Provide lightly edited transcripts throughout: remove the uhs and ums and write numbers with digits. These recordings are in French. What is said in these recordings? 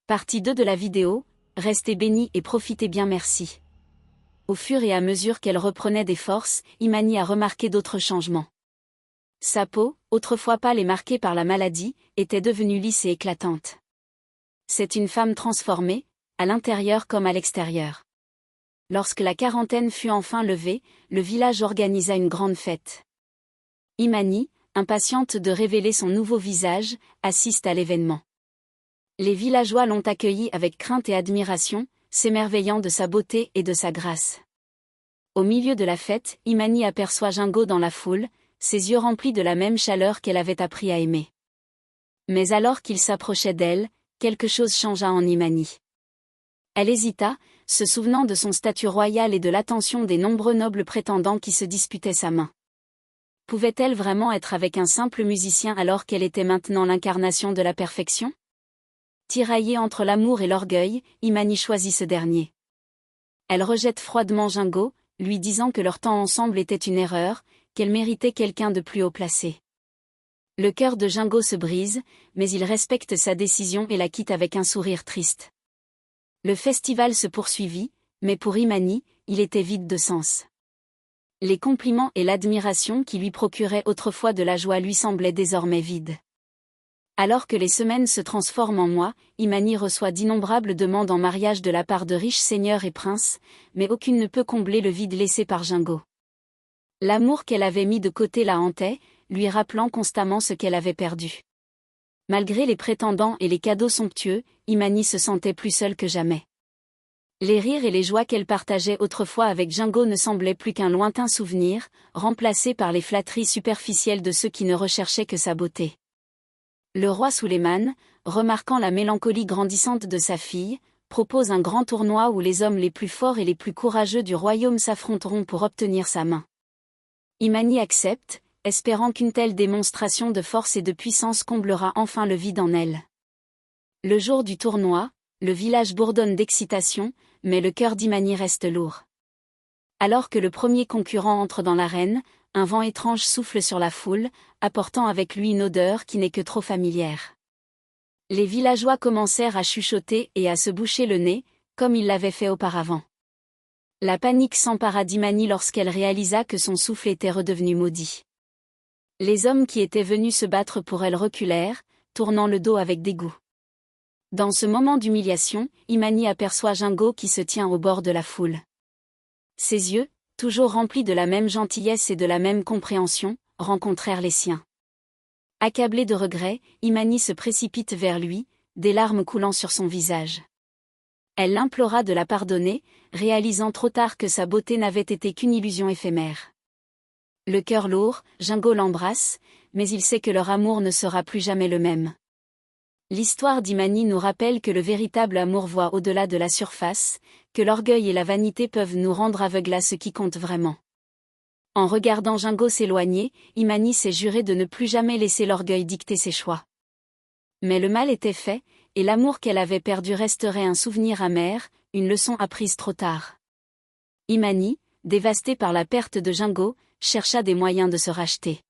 Partie 2 de la vidéo, restez bénis et profitez bien, merci. Au fur et à mesure qu'elle reprenait des forces, Imani a remarqué d'autres changements. Sa peau, autrefois pâle et marquée par la maladie, était devenue lisse et éclatante. C'est une femme transformée, à l'intérieur comme à l'extérieur. Lorsque la quarantaine fut enfin levée, le village organisa une grande fête. Imani, impatiente de révéler son nouveau visage, assiste à l'événement. Les villageois l'ont accueillie avec crainte et admiration, s'émerveillant de sa beauté et de sa grâce. Au milieu de la fête, Imani aperçoit Jingo dans la foule, ses yeux remplis de la même chaleur qu'elle avait appris à aimer. Mais alors qu'il s'approchait d'elle, quelque chose changea en Imani. Elle hésita, se souvenant de son statut royal et de l'attention des nombreux nobles prétendants qui se disputaient sa main. Pouvait-elle vraiment être avec un simple musicien alors qu'elle était maintenant l'incarnation de la perfection ? Tiraillée entre l'amour et l'orgueil, Imani choisit ce dernier. Elle rejette froidement Jingo, lui disant que leur temps ensemble était une erreur, qu'elle méritait quelqu'un de plus haut placé. Le cœur de Jingo se brise, mais il respecte sa décision et la quitte avec un sourire triste. Le festival se poursuivit, mais pour Imani, il était vide de sens. Les compliments et l'admiration qui lui procuraient autrefois de la joie lui semblaient désormais vides. Alors que les semaines se transforment en mois, Imani reçoit d'innombrables demandes en mariage de la part de riches seigneurs et princes, mais aucune ne peut combler le vide laissé par Jingo. L'amour qu'elle avait mis de côté la hantait, lui rappelant constamment ce qu'elle avait perdu. Malgré les prétendants et les cadeaux somptueux, Imani se sentait plus seule que jamais. Les rires et les joies qu'elle partageait autrefois avec Jingo ne semblaient plus qu'un lointain souvenir, remplacés par les flatteries superficielles de ceux qui ne recherchaient que sa beauté. Le roi Suleiman, remarquant la mélancolie grandissante de sa fille, propose un grand tournoi où les hommes les plus forts et les plus courageux du royaume s'affronteront pour obtenir sa main. Imani accepte, espérant qu'une telle démonstration de force et de puissance comblera enfin le vide en elle. Le jour du tournoi, le village bourdonne d'excitation, mais le cœur d'Imani reste lourd. Alors que le premier concurrent entre dans l'arène, un vent étrange souffle sur la foule, apportant avec lui une odeur qui n'est que trop familière. Les villageois commencèrent à chuchoter et à se boucher le nez, comme ils l'avaient fait auparavant. La panique s'empara d'Imani lorsqu'elle réalisa que son souffle était redevenu maudit. Les hommes qui étaient venus se battre pour elle reculèrent, tournant le dos avec dégoût. Dans ce moment d'humiliation, Imani aperçoit Jingo qui se tient au bord de la foule. Ses yeux, toujours remplis de la même gentillesse et de la même compréhension, rencontrèrent les siens. Accablée de regret, Imani se précipite vers lui, des larmes coulant sur son visage. Elle l'implora de la pardonner, réalisant trop tard que sa beauté n'avait été qu'une illusion éphémère. Le cœur lourd, Jingo l'embrasse, mais il sait que leur amour ne sera plus jamais le même. L'histoire d'Imani nous rappelle que le véritable amour voit au-delà de la surface, que l'orgueil et la vanité peuvent nous rendre aveugles à ce qui compte vraiment. En regardant Jingo s'éloigner, Imani s'est juré de ne plus jamais laisser l'orgueil dicter ses choix. Mais le mal était fait, et l'amour qu'elle avait perdu resterait un souvenir amer, une leçon apprise trop tard. Imani, dévastée par la perte de Jingo, chercha des moyens de se racheter.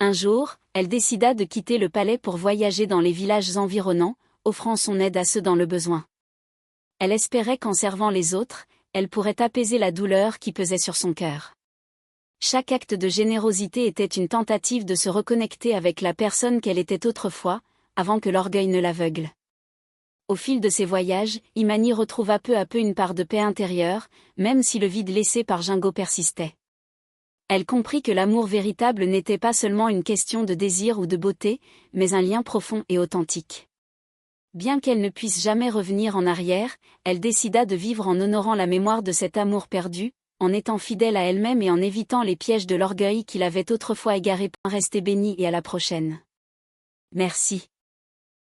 Un jour, elle décida de quitter le palais pour voyager dans les villages environnants, offrant son aide à ceux dans le besoin. Elle espérait qu'en servant les autres, elle pourrait apaiser la douleur qui pesait sur son cœur. Chaque acte de générosité était une tentative de se reconnecter avec la personne qu'elle était autrefois, avant que l'orgueil ne l'aveugle. Au fil de ses voyages, Imani retrouva peu à peu une part de paix intérieure, même si le vide laissé par Jingo persistait. Elle comprit que l'amour véritable n'était pas seulement une question de désir ou de beauté, mais un lien profond et authentique. Bien qu'elle ne puisse jamais revenir en arrière, elle décida de vivre en honorant la mémoire de cet amour perdu, en étant fidèle à elle-même et en évitant les pièges de l'orgueil qui l'avaient autrefois égarée. Restez bénis et à la prochaine. Merci.